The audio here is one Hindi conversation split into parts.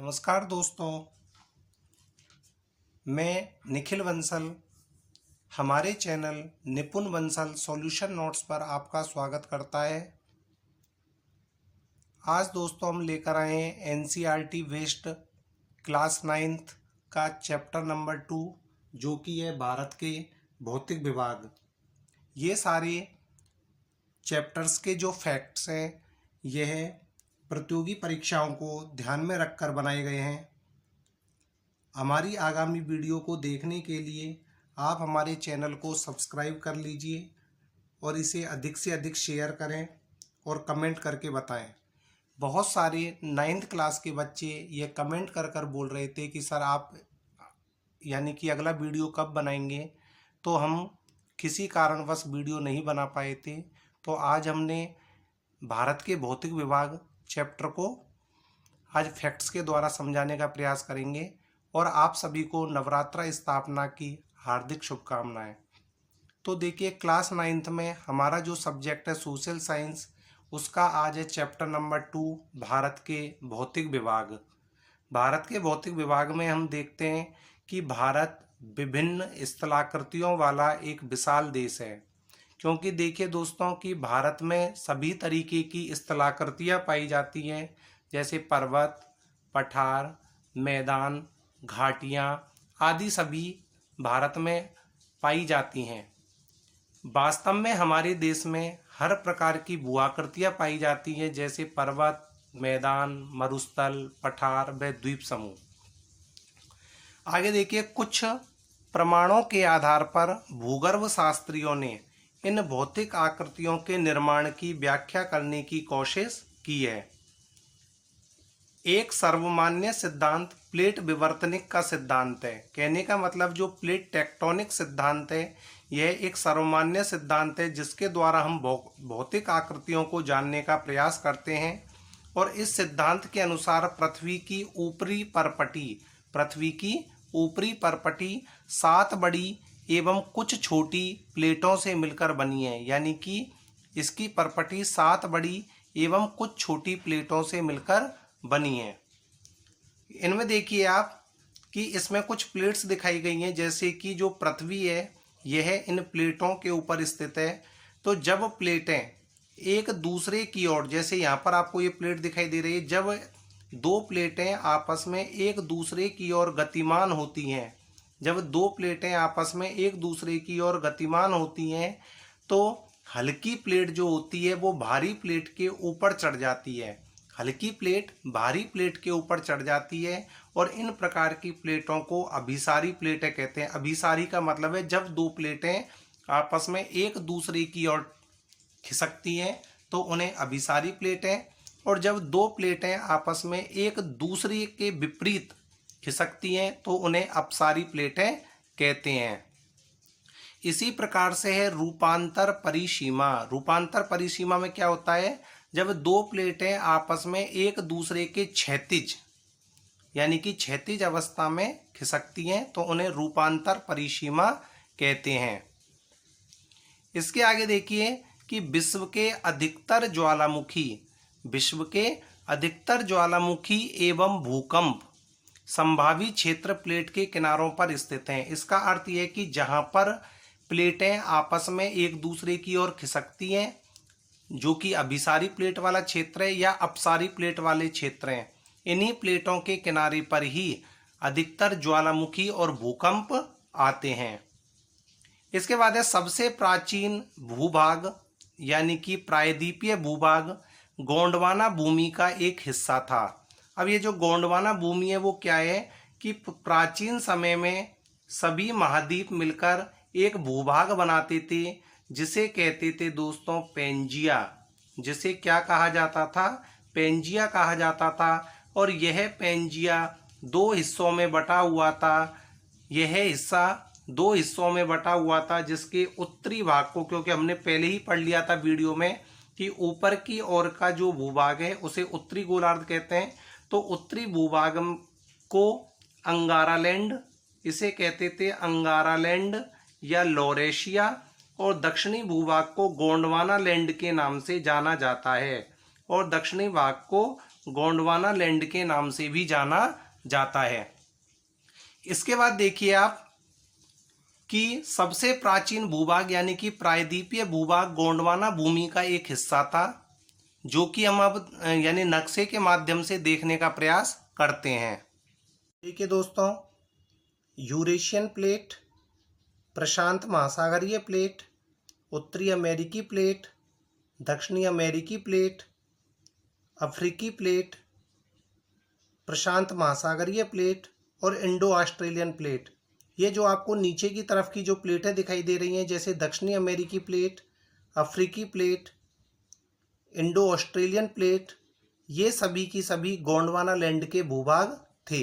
नमस्कार दोस्तों, मैं निखिल बंसल हमारे चैनल निपुण बंसल सॉल्यूशन नोट्स पर आपका स्वागत करता है। आज दोस्तों हम लेकर आए हैं एनसीईआरटी वेस्ट क्लास 9th का चैप्टर नंबर 2 जो कि है भारत के भौतिक विभाग। ये सारे चैप्टर्स के जो फैक्ट्स हैं यह प्रतियोगी परीक्षाओं को ध्यान में रखकर बनाए गए हैं। हमारी आगामी वीडियो को देखने के लिए आप हमारे चैनल को सब्सक्राइब कर लीजिए और इसे अधिक से अधिक शेयर करें और कमेंट करके बताएं। बहुत सारे 9th क्लास के बच्चे ये कमेंट कर कर बोल रहे थे कि सर आप यानी कि अगला वीडियो कब बनाएंगे, तो हम किसी कारणवश वीडियो नहीं बना पाए थे। तो आज हमने भारत के भौतिक विभाग चैप्टर को आज फैक्ट्स के द्वारा समझाने का प्रयास करेंगे और आप सभी को नवरात्र स्थापना की हार्दिक शुभकामनाएं। तो देखिए, क्लास 9th में हमारा जो सब्जेक्ट है सोशल साइंस, उसका आज है चैप्टर नंबर 2 भारत के भौतिक विभाग। भारत के भौतिक विभाग में हम देखते हैं कि भारत विभिन्न स्थलाकृतियों वाला एक विशाल देश है। क्योंकि देखिए दोस्तों कि भारत में सभी तरीके की स्थलाकृतियाँ पाई जाती हैं, जैसे पर्वत, पठार, मैदान, घाटियाँ आदि सभी भारत में पाई जाती हैं। वास्तव में हमारे देश में हर प्रकार की भूआकृतियाँ पाई जाती हैं, जैसे पर्वत, मैदान, मरुस्थल, पठार व द्वीप समूह। आगे देखिए, कुछ प्रमाणों के आधार पर भूगर्भ शास्त्रियों ने इन भौतिक आकृतियों के निर्माण की व्याख्या करने की कोशिश की है। एक सर्वमान्य सिद्धांत प्लेट विवर्तनिक का सिद्धांत है। कहने का मतलब जो प्लेट टेक्टोनिक सिद्धांत है यह एक सर्वमान्य सिद्धांत है जिसके द्वारा हम भौतिक आकृतियों को जानने का प्रयास करते हैं। और इस सिद्धांत के अनुसार पृथ्वी की ऊपरी परपटी 7 बड़ी एवं कुछ छोटी प्लेटों से मिलकर बनी है। यानी कि इसकी परपटी 7 बड़ी एवं कुछ छोटी प्लेटों से मिलकर बनी है। इनमें देखिए आप कि इसमें कुछ प्लेट्स दिखाई गई हैं, जैसे कि जो पृथ्वी है यह इन प्लेटों के ऊपर स्थित है। तो जब प्लेटें एक दूसरे की ओर, जैसे यहाँ पर आपको ये प्लेट दिखाई दे रही है, जब दो प्लेटें आपस में एक दूसरे की ओर गतिमान होती हैं, जब दो प्लेटें आपस में एक दूसरे की ओर गतिमान होती हैं तो हल्की प्लेट जो होती है वो भारी प्लेट के ऊपर चढ़ जाती है। हल्की प्लेट भारी प्लेट के ऊपर चढ़ जाती है और इन प्रकार की प्लेटों को अभिसारी प्लेटें कहते हैं। अभिसारी का मतलब है जब दो प्लेटें आपस में एक दूसरे की ओर खिसकती हैं तो उन्हें अभिसारी प्लेटें, और जब दो प्लेटें आपस में एक दूसरे के विपरीत खिसकती हैं तो उन्हें अपसारी प्लेटें कहते हैं। इसी प्रकार से है रूपांतर परिसीमा। रूपांतर परिसीमा में क्या होता है, जब दो प्लेटें आपस में एक दूसरे के क्षैतिज यानी कि क्षैतिज अवस्था में खिसकती हैं तो उन्हें रूपांतर परिसीमा कहते हैं। इसके आगे देखिए कि विश्व के अधिकतर ज्वालामुखी एवं भूकंप संभावी क्षेत्र प्लेट के किनारों पर स्थित हैं। इसका अर्थ यह है कि जहां पर प्लेटें आपस में एक दूसरे की ओर खिसकती हैं, जो कि अभिसारी प्लेट वाला क्षेत्र है या अपसारी प्लेट वाले क्षेत्र हैं, इन्हीं प्लेटों के किनारे पर ही अधिकतर ज्वालामुखी और भूकंप आते हैं। इसके बाद है सबसे प्राचीन भूभाग यानी कि प्रायद्वीपीय भूभाग गोंडवाना भूमि का एक हिस्सा था। अब ये जो गोंडवाना भूमि है वो क्या है कि प्राचीन समय में सभी महाद्वीप मिलकर एक भूभाग बनाते थे जिसे कहते थे दोस्तों पेंजिया। जिसे क्या कहा जाता था, पेंजिया कहा जाता था। और यह पेंजिया 2 हिस्सों में बटा हुआ था। यह हिस्सा 2 हिस्सों में बटा हुआ था, जिसके उत्तरी भाग को, क्योंकि हमने पहले ही पढ़ लिया था वीडियो में कि ऊपर की ओर का जो भूभाग है उसे उत्तरी गोलार्ध कहते हैं। तो उत्तरी भूभाग को अंगारालैंड इसे कहते थे, अंगारालैंड या लॉरेशिया, और दक्षिणी भूभाग को गोंडवाना लैंड के नाम से जाना जाता है। और दक्षिणी भाग को गोंडवाना लैंड के नाम से भी जाना जाता है। इसके बाद देखिए आप कि सबसे प्राचीन भूभाग यानी कि प्रायद्वीपीय भूभाग गोंडवाना भूमि का एक हिस्सा था, जो कि हम अब यानी नक्शे के माध्यम से देखने का प्रयास करते हैं। देखिए दोस्तों, यूरेशियन प्लेट, प्रशांत महासागरीय प्लेट, उत्तरी अमेरिकी प्लेट, दक्षिणी अमेरिकी प्लेट, अफ्रीकी प्लेट, प्रशांत महासागरीय प्लेट और इंडो ऑस्ट्रेलियन प्लेट। ये जो आपको नीचे की तरफ की जो प्लेटें दिखाई दे रही हैं, जैसे दक्षिणी अमेरिकी प्लेट, अफ्रीकी प्लेट, इंडो ऑस्ट्रेलियन प्लेट, ये सभी की सभी गोंडवाना लैंड के भूभाग थे।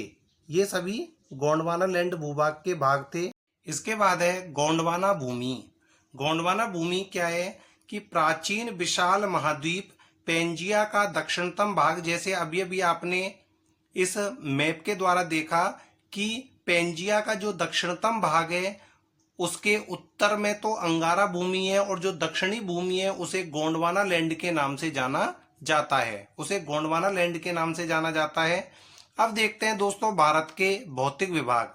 ये सभी गोंडवाना लैंड भूभाग के भाग थे। इसके बाद है गोंडवाना भूमि। गोंडवाना भूमि क्या है कि प्राचीन विशाल महाद्वीप पेंजिया का दक्षिणतम भाग, जैसे अभी अभी आपने इस मैप के द्वारा देखा कि पेंजिया का जो दक्षिणतम भाग है उसके उत्तर में तो अंगारा भूमि है और जो दक्षिणी भूमि है उसे गोंडवाना लैंड के नाम से जाना जाता है। उसे गोंडवाना लैंड के नाम से जाना जाता है। अब देखते हैं दोस्तों भारत के भौतिक विभाग।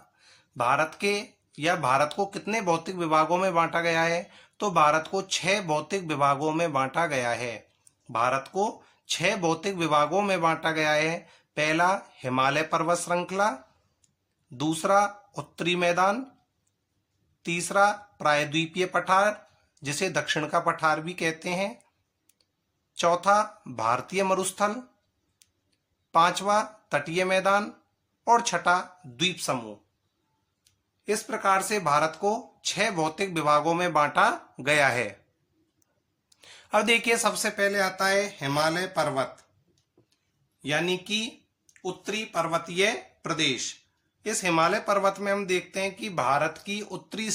भारत को कितने भौतिक विभागों में बांटा गया है? तो भारत को 6 भौतिक विभागों में बांटा गया है। भारत को 6 भौतिक विभागों में बांटा गया है। पहला हिमालय पर्वत श्रृंखला, दूसरा उत्तरी मैदान, तीसरा प्रायद्वीपीय पठार जिसे दक्षिण का पठार भी कहते हैं, चौथा भारतीय मरुस्थल, पांचवा तटीय मैदान और छठा द्वीप समूह। इस प्रकार से भारत को 6 भौतिक विभागों में बांटा गया है। अब देखिए सबसे पहले आता है हिमालय पर्वत यानी कि उत्तरी पर्वतीय प्रदेश। इस हिमालय पर्वत में हम देखते हैं कि भारत की उत्तरी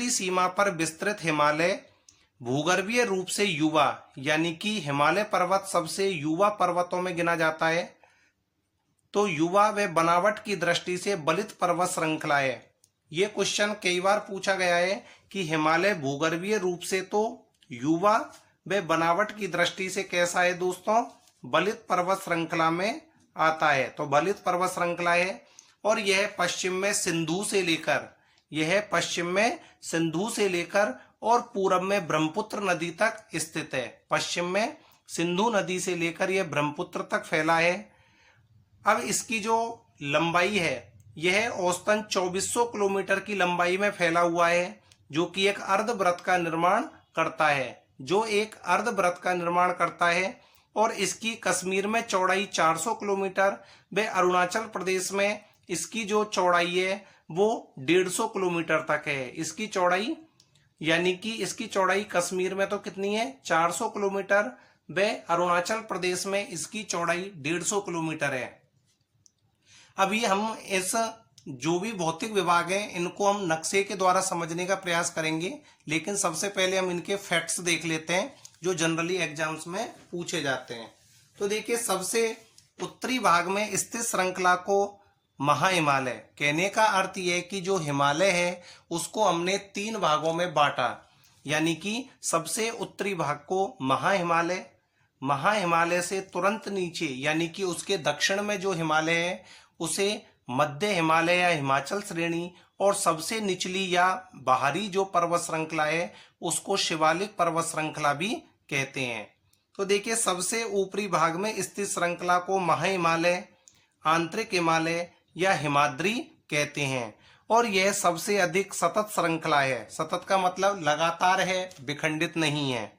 सीमा पर विस्तृत हिमालय भूगर्भीय रूप से युवा यानी कि हिमालय पर्वत सबसे युवा पर्वतों में गिना जाता है। तो युवा व बनावट की दृष्टि से बलित पर्वत श्रृंखला है। ये क्वेश्चन कई बार पूछा गया है कि हिमालय भूगर्भीय रूप से तो युवा व बनावट की दृष्टि से कैसा है दोस्तों? बलित पर्वत श्रृंखला में आता है। तो बलित पर्वत श्रृंखला है और यह पश्चिम में सिंधु से लेकर और पूरब में ब्रह्मपुत्र नदी तक स्थित है। पश्चिम में सिंधु नदी से लेकर यह ब्रह्मपुत्र तक फैला है। अब इसकी जो लंबाई है यह औसतन 2400 किलोमीटर की लंबाई में फैला हुआ है, जो कि एक अर्धवृत्त का निर्माण करता है। और इसकी कश्मीर में चौड़ाई 400 किलोमीटर व अरुणाचल प्रदेश में इसकी जो चौड़ाई है वो 150 किलोमीटर तक है। इसकी चौड़ाई कश्मीर में तो कितनी है? 400 किलोमीटर व अरुणाचल प्रदेश में इसकी चौड़ाई 150 किलोमीटर है। अभी हम इस जो भी भौतिक विभाग हैं इनको हम नक्शे के द्वारा समझने का प्रयास करेंगे, लेकिन सबसे पहले हम इनके फैक्ट्स देख लेते हैं जो जनरली एग्जाम्स में पूछे जाते हैं। तो देखिए सबसे उत्तरी भाग में स्थित श्रृंखला को महाहिमालय, कहने का अर्थ यह है कि जो हिमालय है उसको हमने 3 भागों में बांटा, यानी कि सबसे उत्तरी भाग को महाहिमालय से तुरंत नीचे यानी कि उसके दक्षिण में जो हिमालय है उसे मध्य हिमालय या हिमाचल श्रेणी, और सबसे निचली या बाहरी जो पर्वत श्रृंखला है उसको शिवालिक पर्वत श्रृंखला भी कहते हैं। तो देखिए सबसे ऊपरी भाग में स्थित श्रृंखला को महाहिमालय, आंतरिक हिमालय या हिमाद्री कहते हैं और यह सबसे अधिक सतत श्रृंखला है। सतत का मतलब लगातार है, विखंडित नहीं है।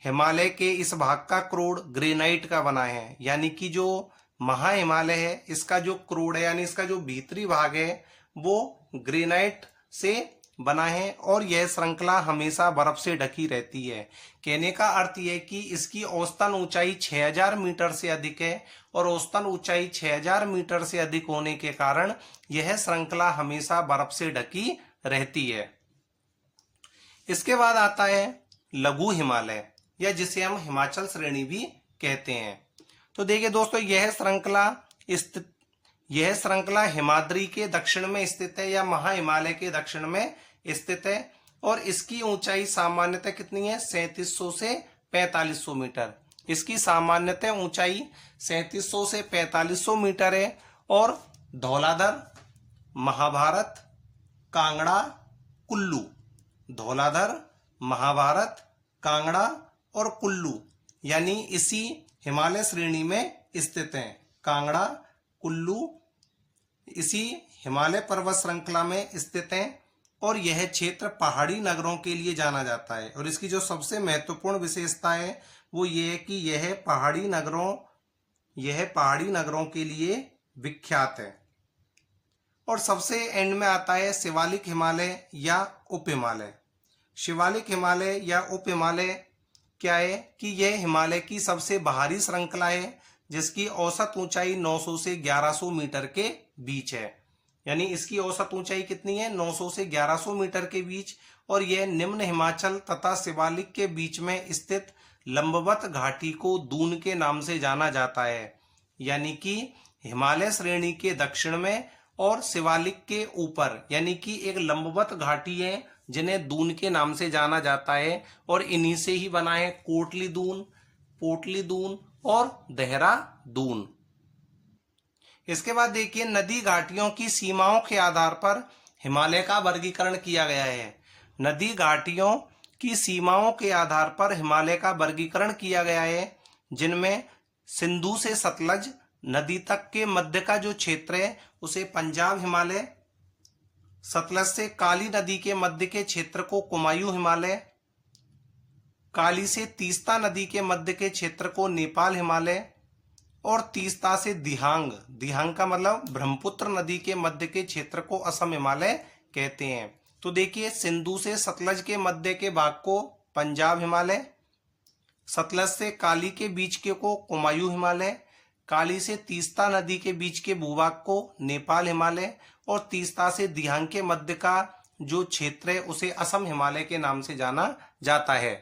हिमालय के इस भाग का क्रोड ग्रेनाइट का बना है, यानी कि जो महाहिमालय है इसका जो क्रोड है यानी इसका जो भीतरी भाग है वो ग्रेनाइट से बना है और यह श्रृंखला हमेशा बर्फ से ढकी रहती है। कहने का अर्थ यह कि इसकी औसतन ऊंचाई 6000 मीटर से अधिक है और औसतन ऊंचाई 6000 मीटर से अधिक होने के कारण यह श्रृंखला हमेशा बर्फ से ढकी रहती है। इसके बाद आता है लघु हिमालय या जिसे हम हिमाचल श्रेणी भी कहते हैं। तो देखिए दोस्तों यह श्रृंखला हिमाद्री के दक्षिण में स्थित है या महाहिमालय के दक्षिण में स्थित है और इसकी ऊंचाई सामान्यतः कितनी है? 3700 से 4500 मीटर। इसकी सामान्यतः ऊंचाई 3700 से 4500 मीटर है और धौलाधर, महाभारत, कांगड़ा, कुल्लू, धौलाधर, महाभारत, कांगड़ा और कुल्लू यानी इसी हिमालय श्रेणी में स्थित हैं। कांगड़ा, कुल्लू इसी हिमालय पर्वत श्रृंखला में स्थित हैं और यह क्षेत्र पहाड़ी नगरों के लिए जाना जाता है। और इसकी जो सबसे महत्वपूर्ण विशेषता है वो ये है कि यह पहाड़ी नगरों के लिए विख्यात है। और सबसे एंड में आता है शिवालिक हिमालय या उप हिमालय। शिवालिक हिमालय या उप हिमालय क्या है कि यह हिमालय की सबसे बाहरी श्रृंखला है जिसकी औसत ऊंचाई 900 से 1100 मीटर के बीच है। यानी इसकी औसत ऊंचाई कितनी है? 900 से 1100 मीटर के बीच। और यह निम्न हिमाचल तथा शिवालिक के बीच में स्थित लंबवत घाटी को दून के नाम से जाना जाता है। यानी कि हिमालय श्रेणी के दक्षिण में और शिवालिक के ऊपर यानी कि एक लंबवत घाटी है जिन्हें दून के नाम से जाना जाता है। और इन्हीं से ही बना है कोटली दून, पोटली दून और देहरादून। इसके बाद देखिए नदी घाटियों की सीमाओं के आधार पर हिमालय का वर्गीकरण किया गया है। नदी घाटियों की सीमाओं के आधार पर हिमालय का वर्गीकरण किया गया है जिनमें सिंधु से सतलज नदी तक के मध्य का जो क्षेत्र है उसे पंजाब हिमालय, सतलज से काली नदी के मध्य के क्षेत्र को कुमायूं हिमालय, काली से तीस्ता नदी के मध्य के क्षेत्र को नेपाल हिमालय और तीस्ता से दिहांग का मतलब ब्रह्मपुत्र नदी के मध्य के क्षेत्र को असम हिमालय कहते हैं। तो देखिए सिंधु से सतलज के मध्य के भाग को पंजाब हिमालय, सतलज से काली के बीच के को कुमायूं हिमालय, काली से तीस्ता नदी के बीच के भूभाग को नेपाल हिमालय और तीस्ता से दिहांग के मध्य का जो क्षेत्र है उसे असम हिमालय के नाम से जाना जाता है।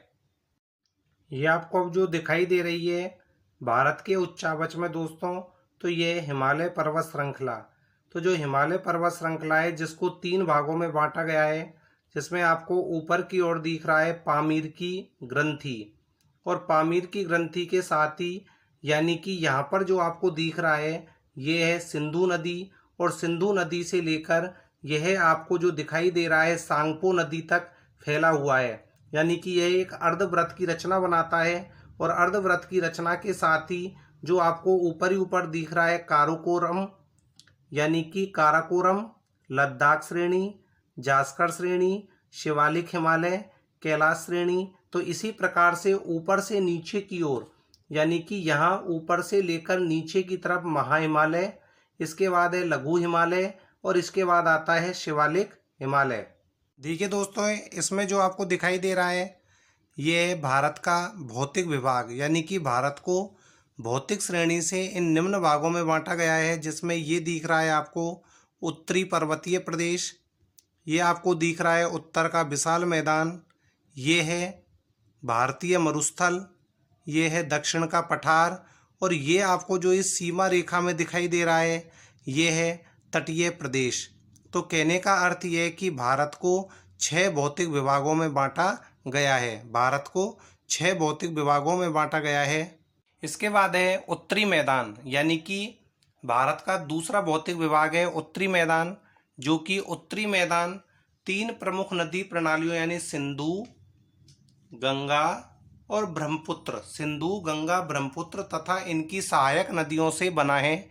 ये आपको अब जो दिखाई दे रही है भारत के उच्चावच में दोस्तों, तो ये हिमालय पर्वत श्रृंखला। तो जो हिमालय पर्वत श्रृंखला है जिसको 3 भागों में बांटा गया है, जिसमें आपको ऊपर की ओर दिख रहा है पामीर की ग्रंथि और पामीर की ग्रंथि के साथ ही यानी कि यहाँ पर जो आपको दिख रहा है ये है सिंधु नदी और सिंधु नदी से लेकर यह आपको जो दिखाई दे रहा है सांगपो नदी तक फैला हुआ है। यानी कि यह एक अर्धवृत्त की रचना बनाता है और अर्धवृत्त की रचना के साथ ही जो आपको ऊपर ही ऊपर दिख रहा है काराकोरम यानी कि काराकोरम, लद्दाख श्रेणी, जास्कर श्रेणी, शिवालिक हिमालय, कैलाश श्रेणी। तो इसी प्रकार से ऊपर से नीचे की ओर यानी कि यहाँ ऊपर से लेकर नीचे की तरफ महा हिमालय, इसके बाद है लघु हिमालय और इसके बाद आता है शिवालिक हिमालय। देखिए दोस्तों इसमें जो आपको दिखाई दे रहा है ये है भारत का भौतिक विभाग। यानी कि भारत को भौतिक श्रेणी से इन निम्न भागों में बांटा गया है, जिसमें ये दिख रहा है आपको उत्तरी पर्वतीय प्रदेश, ये आपको दिख रहा है उत्तर का विशाल मैदान, ये है भारतीय मरुस्थल, ये है दक्षिण का पठार और ये आपको जो इस सीमा रेखा में दिखाई दे रहा है ये है तटीय प्रदेश। तो कहने का अर्थ ये है कि भारत को 6 भौतिक विभागों में बांटा गया है। भारत को 6 भौतिक विभागों में बांटा गया है। इसके बाद है उत्तरी मैदान, यानी कि भारत का दूसरा भौतिक विभाग है उत्तरी मैदान, जो कि उत्तरी मैदान 3 प्रमुख नदी प्रणालियों यानी सिंधु, गंगा और ब्रह्मपुत्र, सिंधु, गंगा, ब्रह्मपुत्र तथा इनकी सहायक नदियों से बना है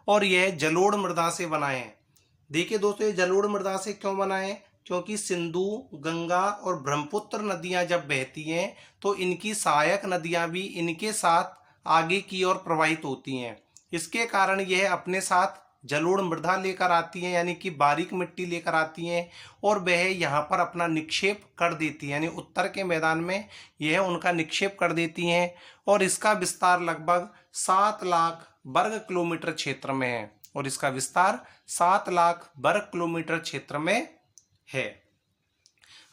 और यह जलोढ़ मृदा से बना है। देखिए दोस्तों ये जलोढ़ मृदा से क्यों बना है? क्योंकि सिंधु, गंगा और ब्रह्मपुत्र नदियां जब बहती हैं तो इनकी सहायक नदियां भी इनके साथ आगे की ओर प्रवाहित होती हैं। इसके कारण यह अपने साथ जलोढ़ मृदा लेकर आती हैं, यानी कि बारीक मिट्टी लेकर आती हैं और वह यहाँ पर अपना निक्षेप कर देती हैं, यानी उत्तर के मैदान में यह उनका निक्षेप कर देती हैं और इसका विस्तार लगभग 7 लाख वर्ग किलोमीटर क्षेत्र में है और इसका विस्तार 7 लाख वर्ग किलोमीटर क्षेत्र में है।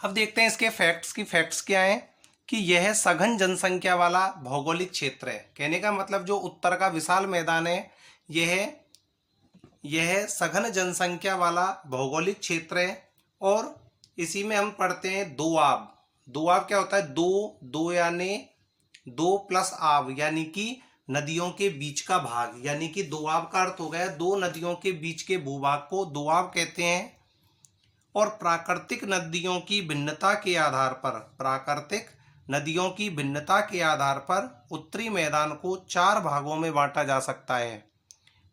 अब देखते हैं इसके फैक्ट्स क्या हैं कि यह सघन जनसंख्या वाला भौगोलिक क्षेत्र है। कहने का मतलब जो उत्तर का विशाल मैदान है यह सघन जनसंख्या वाला भौगोलिक क्षेत्र है और इसी में हम पढ़ते हैं दोआब। दोआब क्या होता है? दो यानी दो प्लस आव यानी कि नदियों के बीच का भाग, यानी कि दोआब का अर्थ हो गया दो नदियों के बीच के भूभाग को दोआब कहते हैं। और प्राकृतिक नदियों की भिन्नता के आधार पर, प्राकृतिक नदियों की भिन्नता के आधार पर उत्तरी मैदान को चार भागों में बांटा जा सकता है।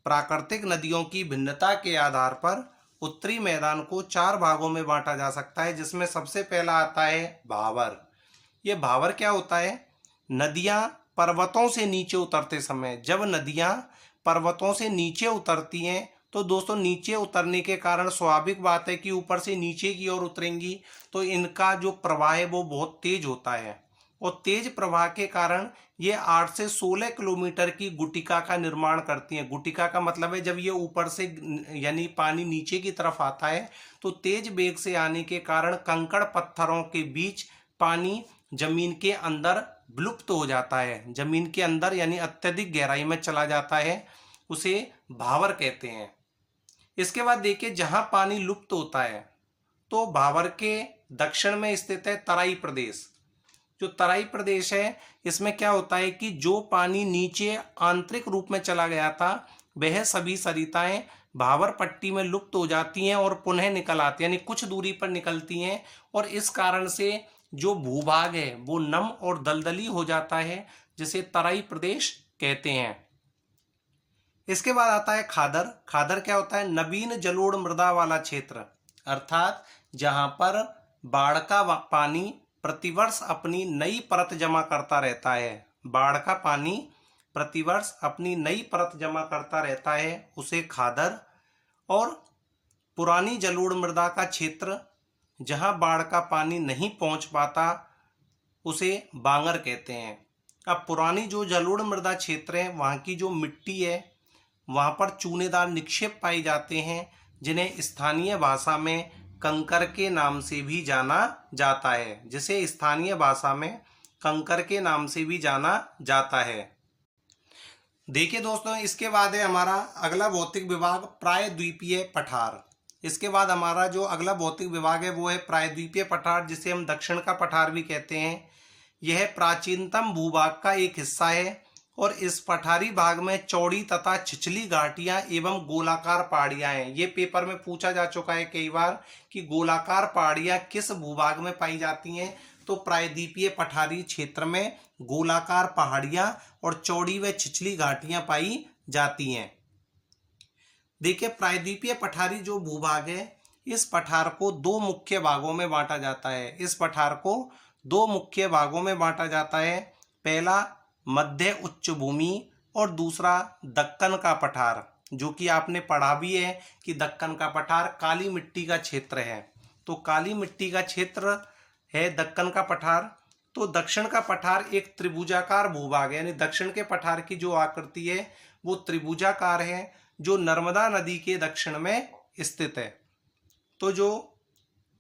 प्राकृतिक नदियों की भिन्नता के आधार पर उत्तरी मैदान को चार भागों में बांटा जा सकता है, जिसमें सबसे पहला आता है भावर। ये भावर क्या होता है? नदियां पर्वतों से नीचे उतरते समय, जब नदियां पर्वतों से नीचे उतरती हैं तो दोस्तों नीचे उतरने के कारण स्वाभाविक बात है कि ऊपर से नीचे की ओर उतरेंगी, तो इनका जो प्रवाह है वो बहुत तेज होता है। और तेज प्रवाह के कारण ये 8 से 16 किलोमीटर की गुटिका का निर्माण करती हैं। गुटिका का मतलब है जब ये ऊपर से यानी पानी नीचे की तरफ आता है तो तेज वेग से आने के कारण कंकड़ पत्थरों के बीच पानी जमीन के अंदर विलुप्त हो जाता है, जमीन के अंदर यानी अत्यधिक गहराई में चला जाता है, उसे भावर कहते हैं। इसके बाद देखिए जहां पानी लुप्त होता है तो भावर के दक्षिण में स्थित है तराई प्रदेश। जो तराई प्रदेश है इसमें क्या होता है कि जो पानी नीचे आंतरिक रूप में चला गया था वह सभी सरिताएं भावर पट्टी में लुप्त हो जाती हैं और पुनः निकल आती हैं, यानी कुछ दूरी पर निकलती हैं, और इस कारण से जो भूभाग है वो नम और दलदली हो जाता है, जिसे तराई प्रदेश कहते हैं। इसके बाद आता है खादर। खादर क्या होता है? नवीन जलोढ़ मृदा वाला क्षेत्र, अर्थात जहां पर बाढ़ का पानी प्रतिवर्ष अपनी नई परत जमा करता रहता है, बाढ़ का पानी प्रतिवर्ष अपनी नई परत जमा करता रहता है, उसे खादर। और पुरानी जलोढ़ मृदा का क्षेत्र जहां बाढ़ का पानी नहीं पहुंच पाता उसे बांगर कहते हैं। अब पुरानी जो जलोढ़ मृदा क्षेत्र है वहां की जो मिट्टी है वहां पर चूनेदार निक्षेप पाए जाते हैं, जिन्हें स्थानीय भाषा में कंकर के नाम से भी जाना जाता है, जिसे स्थानीय भाषा में कंकर के नाम से भी जाना जाता है। देखिए दोस्तों, इसके बाद है हमारा अगला भौतिक विभाग प्रायद्वीपीय पठार। इसके बाद हमारा जो अगला भौतिक विभाग है वो है प्रायद्वीपीय पठार, जिसे हम दक्षिण का पठार भी कहते हैं। यह प्राचीनतम भूभाग का एक हिस्सा है और इस पठारी भाग में चौड़ी तथा छिछली घाटियां एवं गोलाकार पहाड़ियां हैं। ये पेपर में पूछा जा चुका है कई बार कि गोलाकार पहाड़ियां किस भूभाग में पाई जाती हैं, तो प्रायद्वीपीय पठारी क्षेत्र में गोलाकार पहाड़ियां और चौड़ी व छिछली घाटियां पाई जाती हैं। देखिए प्रायद्वीपीय पठारी जो भूभाग है इस पठार को दो मुख्य भागों में बांटा जाता है। इस पठार को दो मुख्य भागों में बांटा जाता है। पहला मध्य उच्च भूमि और दूसरा दक्कन का पठार, जो कि आपने पढ़ा भी है कि दक्कन का पठार काली मिट्टी का क्षेत्र है। तो काली मिट्टी का क्षेत्र है दक्कन का पठार। तो दक्षिण का पठार एक त्रिभुजाकार भूभाग है, यानी दक्षिण के पठार की जो आकृति है वो त्रिभुजाकार है, जो नर्मदा नदी के दक्षिण में स्थित है। तो जो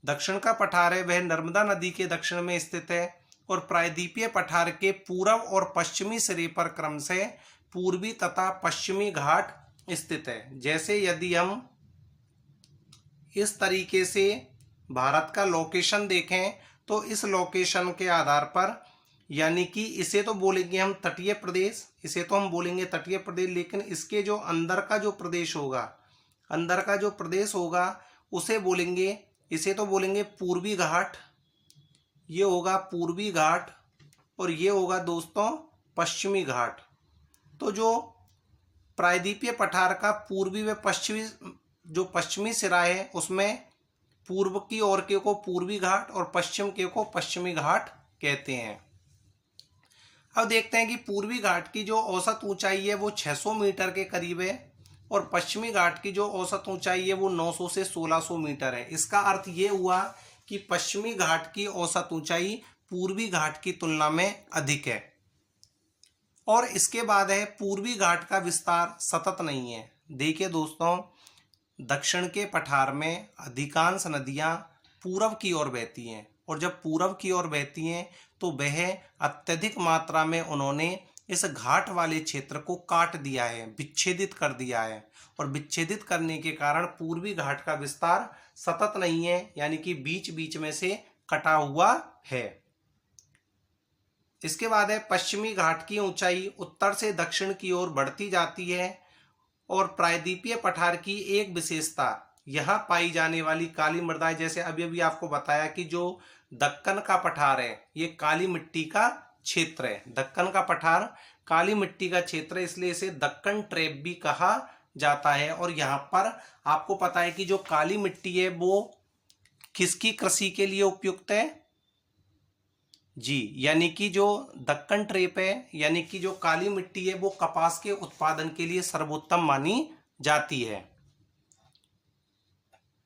दक्षिण का पठार है वह नर्मदा नदी के दक्षिण में स्थित है और प्रायद्वीपीय पठार के पूर्व और पश्चिमी सिरे पर क्रम से पूर्वी तथा पश्चिमी घाट स्थित है। जैसे यदि हम इस तरीके से भारत का लोकेशन देखें तो इस लोकेशन के आधार पर, यानी कि इसे तो बोलेंगे हम तटीय प्रदेश, इसे तो हम बोलेंगे तटीय प्रदेश, लेकिन इसके जो अंदर का जो प्रदेश होगा, अंदर का जो प्रदेश होगा उसे बोलेंगे, इसे तो बोलेंगे पूर्वी घाट, ये होगा पूर्वी घाट और ये होगा दोस्तों पश्चिमी घाट। तो जो प्रायद्वीपीय पठार का पूर्वी व पश्चिमी जो पश्चिमी सिरा है उसमें पूर्व की ओर के को पूर्वी घाट और पश्चिम के को पश्चिमी घाट कहते हैं। अब देखते हैं कि पूर्वी घाट की जो औसत ऊंचाई है वो 600 मीटर के करीब है और पश्चिमी घाट की जो औसत ऊंचाई है वो 900 से 1600 मीटर है। इसका अर्थ ये हुआ कि पश्चिमी घाट की औसत ऊंचाई पूर्वी घाट की तुलना में अधिक है। और इसके बाद है पूर्वी घाट का विस्तार सतत नहीं है। देखिए दोस्तों, दक्षिण के पठार में अधिकांश नदियां पूर्व की ओर बहती हैं और जब पूर्व की ओर बहती हैं तो वह अत्यधिक मात्रा में उन्होंने इस घाट वाले क्षेत्र को काट दिया है, विच्छेदित कर दिया है, और विच्छेदित करने के कारण पूर्वी घाट का विस्तार सतत नहीं है, यानी कि बीच बीच में से कटा हुआ है। इसके बाद है पश्चिमी घाट की ऊंचाई उत्तर से दक्षिण की ओर बढ़ती जाती है और प्रायद्वीपीय पठार की एक विशेषता यहाँ पाई जाने वाली काली मृदा है। जैसे अभी अभी आपको बताया कि जो दक्कन का पठार है ये काली मिट्टी का क्षेत्र है। दक्कन का पठार काली मिट्टी का क्षेत्र है, इसलिए इसे दक्कन ट्रैप भी कहा जाता है। और यहाँ पर आपको पता है कि जो काली मिट्टी है वो किसकी कृषि के लिए उपयुक्त है जी, यानी कि जो दक्कन ट्रेप है यानी कि जो काली मिट्टी है वो कपास के उत्पादन के लिए सर्वोत्तम मानी जाती है।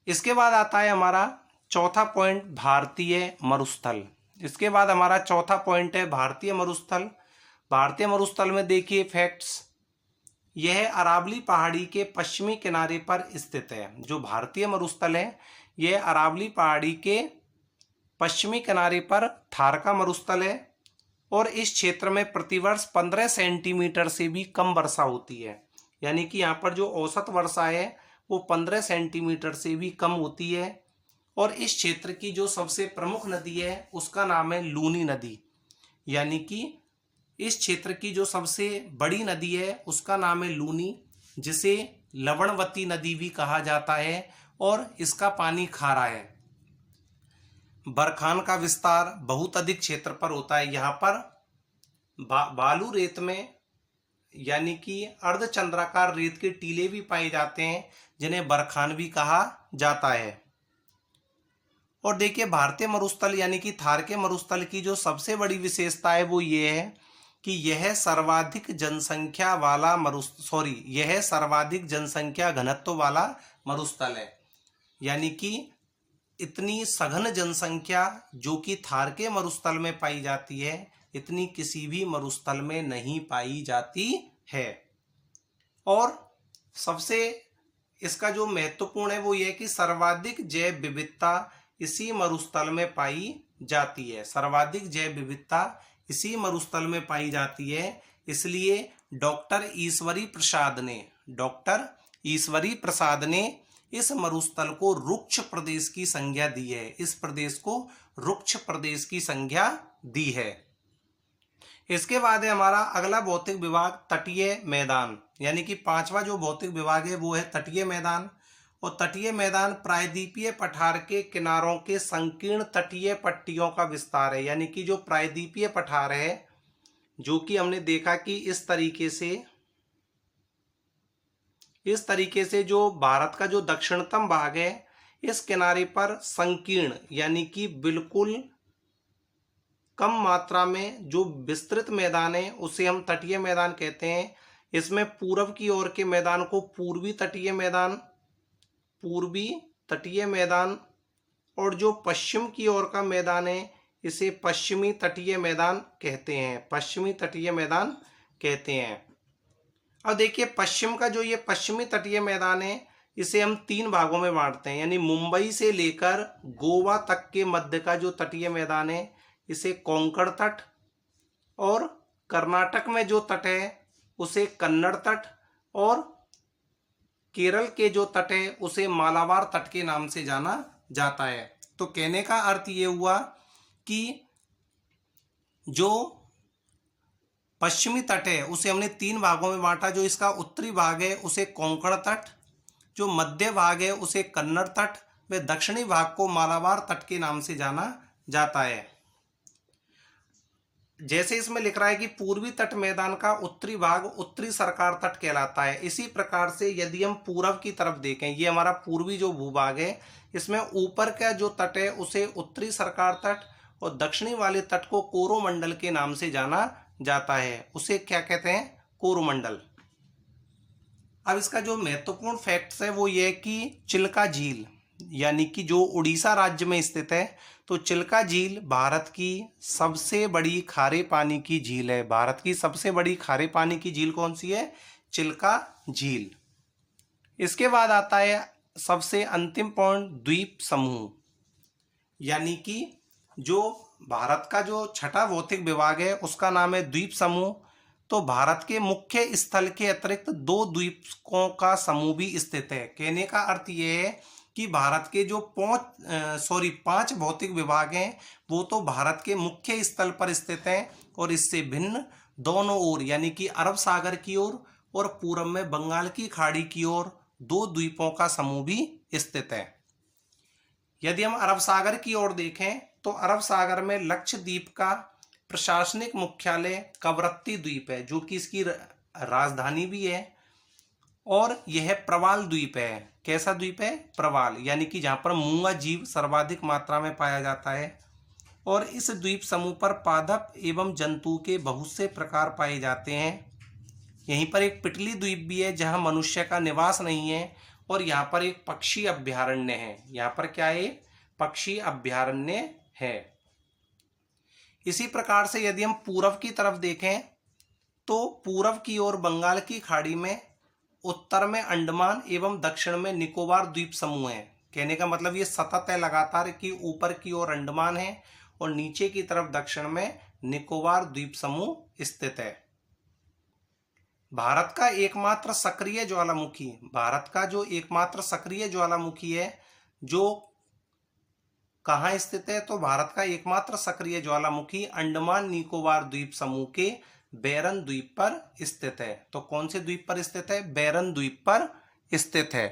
इसके बाद आता है हमारा चौथा पॉइंट भारतीय मरुस्थल। इसके बाद हमारा चौथा पॉइंट है भारतीय मरुस्थल। भारतीय मरुस्थल में देखिए फैक्ट्स, यह अरावली पहाड़ी के पश्चिमी किनारे पर स्थित है। जो भारतीय मरुस्थल है यह अरावली पहाड़ी के पश्चिमी किनारे पर थार का मरुस्थल है और इस क्षेत्र में प्रतिवर्ष 15 सेंटीमीटर से भी कम वर्षा होती है। यानी कि यहाँ पर जो औसत वर्षा है वो 15 सेंटीमीटर से भी कम होती है। और इस क्षेत्र की जो सबसे प्रमुख नदी है उसका नाम है लूनी नदी। यानी कि इस क्षेत्र की जो सबसे बड़ी नदी है उसका नाम है लूनी, जिसे लवणवती नदी भी कहा जाता है और इसका पानी खारा है। बरखान का विस्तार बहुत अधिक क्षेत्र पर होता है। यहाँ पर बालू रेत में यानी कि अर्धचंद्राकार रेत के टीले भी पाए जाते हैं जिन्हें बरखान भी कहा जाता है। और देखिए भारतीय मरुस्थल यानी कि थार के मरुस्थल की जो सबसे बड़ी विशेषता है वो ये है कि यह सर्वाधिक जनसंख्या घनत्व वाला मरुस्थल है। यानी कि इतनी सघन जनसंख्या जो कि थार के मरुस्थल में पाई जाती है इतनी किसी भी मरुस्थल में नहीं पाई जाती है। और सबसे इसका जो महत्वपूर्ण है वो ये है कि सर्वाधिक जैव विविधता इसी मरुस्थल में पाई जाती है। सर्वाधिक जैव विविधता इसी मरुस्थल में पाई जाती है। इसलिए डॉक्टर ईश्वरी प्रसाद ने इस मरुस्थल को रुक्ष प्रदेश की संज्ञा दी है। इस प्रदेश को रुक्ष प्रदेश की संज्ञा दी है। इसके बाद है हमारा अगला भौतिक विभाग तटीय मैदान। यानी कि पांचवा जो भौतिक विभाग है वो है तटीय मैदान। और तटीय मैदान प्रायद्वीपीय पठार के किनारों के संकीर्ण तटीय पट्टियों का विस्तार है। यानी कि जो प्रायद्वीपीय पठार है जो कि हमने देखा कि इस तरीके से जो भारत का जो दक्षिणतम भाग है इस किनारे पर संकीर्ण यानी कि बिल्कुल कम मात्रा में जो विस्तृत मैदान है उसे हम तटीय मैदान कहते हैं। इसमें पूर्व की ओर के मैदान को पूर्वी तटीय मैदान और जो पश्चिम की ओर का मैदान है इसे पश्चिमी तटीय मैदान कहते हैं। अब देखिए पश्चिम का जो ये पश्चिमी तटीय मैदान है इसे हम 3 भागों में बांटते हैं। यानी मुंबई से लेकर गोवा तक के मध्य का जो तटीय मैदान है इसे कोंकण तट, और कर्नाटक में जो तट है उसे कन्नड़ तट, और केरल के जो तट है उसे मालाबार तट के नाम से जाना जाता है। तो कहने का अर्थ ये हुआ कि जो पश्चिमी तट है उसे हमने 3 भागों में बांटा। जो इसका उत्तरी भाग है उसे कोंकण तट, जो मध्य भाग है उसे कन्नड़ तट, व दक्षिणी भाग को मालाबार तट के नाम से जाना जाता है। जैसे इसमें लिख रहा है कि पूर्वी तट मैदान का उत्तरी भाग उत्तरी सरकार तट कहलाता है। इसी प्रकार से यदि हम पूरब की तरफ देखें, ये हमारा पूर्वी जो भूभाग है इसमें ऊपर का जो तट है उसे उत्तरी सरकार तट और दक्षिणी वाले तट को कोरोमंडल के नाम से जाना जाता है। उसे क्या कहते हैं? कोरोमंडल। अब इसका जो महत्वपूर्ण फैक्ट्स है वो ये है कि चिल्का झील यानी कि जो उड़ीसा राज्य में स्थित है, तो चिल्का झील भारत की सबसे बड़ी खारे पानी की झील है। भारत की सबसे बड़ी खारे पानी की झील कौन सी है? चिल्का झील। इसके बाद आता है सबसे अंतिम पॉइंट, द्वीप समूह। यानी कि जो भारत का जो छठा भौतिक विभाग है उसका नाम है द्वीप समूह। तो भारत के मुख्य स्थल के अतिरिक्त 2 द्वीपों का समूह भी स्थित है। कहने का अर्थ यह है कि भारत के जो 5 भौतिक विभाग हैं वो तो भारत के मुख्य स्थल पर स्थित हैं और इससे भिन्न दोनों ओर यानी कि अरब सागर की ओर और पूरब में बंगाल की खाड़ी की ओर 2 द्वीपों का समूह भी स्थित है। यदि हम अरब सागर की ओर देखें तो अरब सागर में लक्षद्वीप का प्रशासनिक मुख्यालय कवरत्ती द्वीप है, जो कि इसकी राजधानी भी है। और यह प्रवाल द्वीप है। कैसा द्वीप है? प्रवाल, यानी कि जहाँ पर मूंगा जीव सर्वाधिक मात्रा में पाया जाता है। और इस द्वीप समूह पर पादप एवं जंतु के बहुत से प्रकार पाए जाते हैं। यहीं पर एक पिटली द्वीप भी है जहाँ मनुष्य का निवास नहीं है और यहाँ पर एक पक्षी अभ्यारण्य है। यहाँ पर क्या है? पक्षी अभ्यारण्य है। इसी प्रकार से यदि हम पूर्व की तरफ देखें तो पूर्व की ओर बंगाल की खाड़ी में, उत्तर में अंडमान एवं दक्षिण में निकोबार द्वीप समूह है। कहने का मतलब ये सतत है लगातार कि ऊपर की ओर अंडमान है और नीचे की तरफ दक्षिण में निकोबार द्वीप समूह स्थित है। भारत का एकमात्र सक्रिय ज्वालामुखी, भारत का जो एकमात्र सक्रिय ज्वालामुखी है जो कहाँ स्थित है? तो भारत का एकमात्र सक्रिय ज्वालामुखी अंडमान निकोबार द्वीप समूह के बैरन द्वीप पर स्थित है। तो कौन से द्वीप पर स्थित है? बैरन द्वीप पर स्थित है।